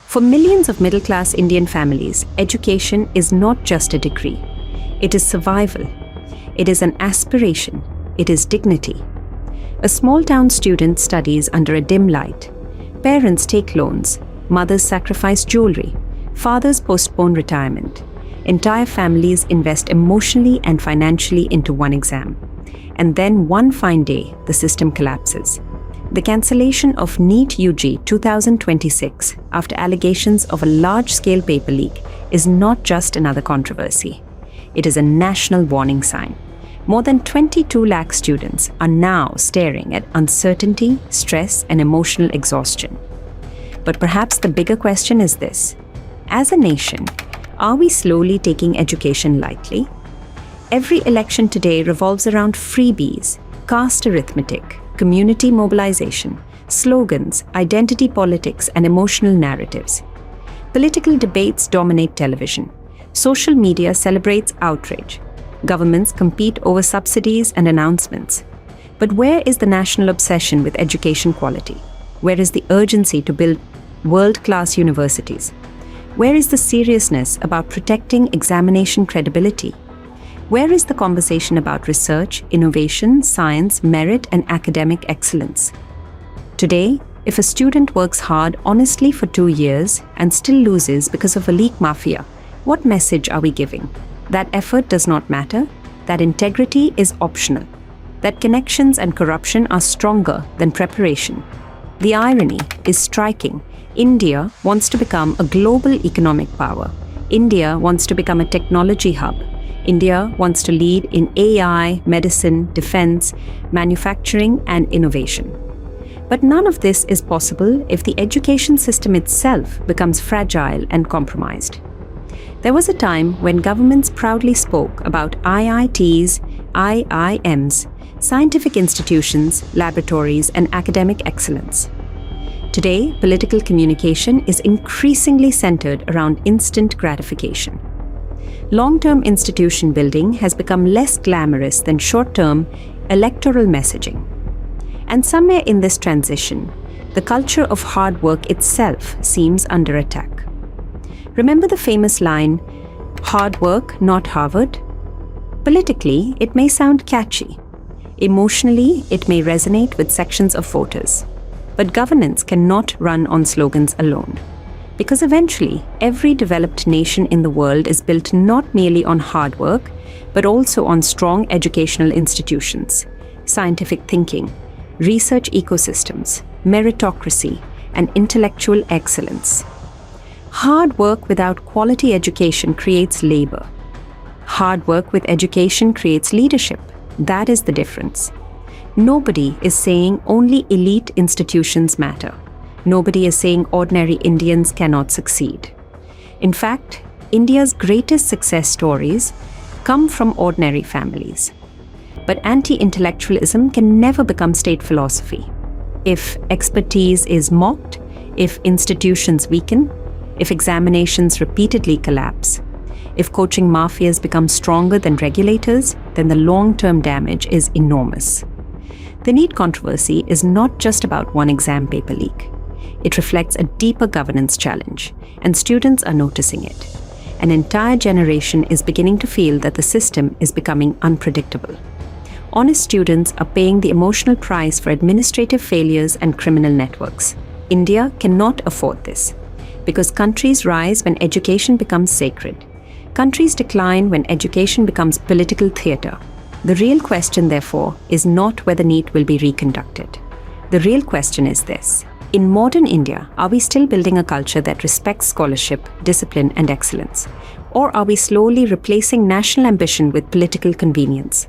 For millions of middle-class Indian families, education is not just a degree. It is survival. It is an aspiration. It is dignity. A small-town student studies under a dim light. Parents take loans. Mothers sacrifice jewelry. Fathers postpone retirement. Entire families invest emotionally and financially into one exam. And then one fine day, the system collapses. The cancellation of NEET UG 2026 after allegations of a large-scale paper leak is not just another controversy. It is a national warning sign. More than 22 lakh students are now staring at uncertainty, stress, and emotional exhaustion. But perhaps the bigger question is this: as a nation, are we slowly taking education lightly? Every election today revolves around freebies, caste arithmetic, community mobilization, slogans, identity politics, and emotional narratives. Political debates dominate television. Social media celebrates outrage. Governments compete over subsidies and announcements. But where is the national obsession with education quality? Where is the urgency to build world-class universities? Where is the seriousness about protecting examination credibility? Where is the conversation about research, innovation, science, merit, and academic excellence? Today, if a student works hard honestly for 2 years and still loses because of a leak mafia, what message are we giving? That effort does not matter, that integrity is optional, that connections and corruption are stronger than preparation. The irony is striking. India wants to become a global economic power. India wants to become a technology hub. India wants to lead in AI, medicine, defense, manufacturing, and innovation. But none of this is possible if the education system itself becomes fragile and compromised. There was a time when governments proudly spoke about IITs, IIMs, scientific institutions, laboratories, and academic excellence. Today, political communication is increasingly centered around instant gratification. Long-term institution building has become less glamorous than short-term electoral messaging. And somewhere in this transition, the culture of hard work itself seems under attack. Remember the famous line, "Hard work, not Harvard"? Politically, it may sound catchy. Emotionally, it may resonate with sections of voters. But governance cannot run on slogans alone. Because eventually, every developed nation in the world is built not merely on hard work, but also on strong educational institutions, scientific thinking, research ecosystems, meritocracy, and intellectual excellence. Hard work without quality education creates labor. Hard work with education creates leadership. That is the difference. Nobody is saying only elite institutions matter. Nobody is saying ordinary Indians cannot succeed. In fact, India's greatest success stories come from ordinary families. But anti-intellectualism can never become state philosophy. If expertise is mocked, if institutions weaken, if examinations repeatedly collapse, if coaching mafias become stronger than regulators, then the long-term damage is enormous. The NEET controversy is not just about one exam paper leak. It reflects a deeper governance challenge, and students are noticing it. An entire generation is beginning to feel that the system is becoming unpredictable. Honest students are paying the emotional price for administrative failures and criminal networks. India cannot afford this, because countries rise when education becomes sacred. Countries decline when education becomes political theatre. The real question, therefore, is not whether NEET will be reconducted. The real question is this: in modern India, are we still building a culture that respects scholarship, discipline, and excellence? Or are we slowly replacing national ambition with political convenience?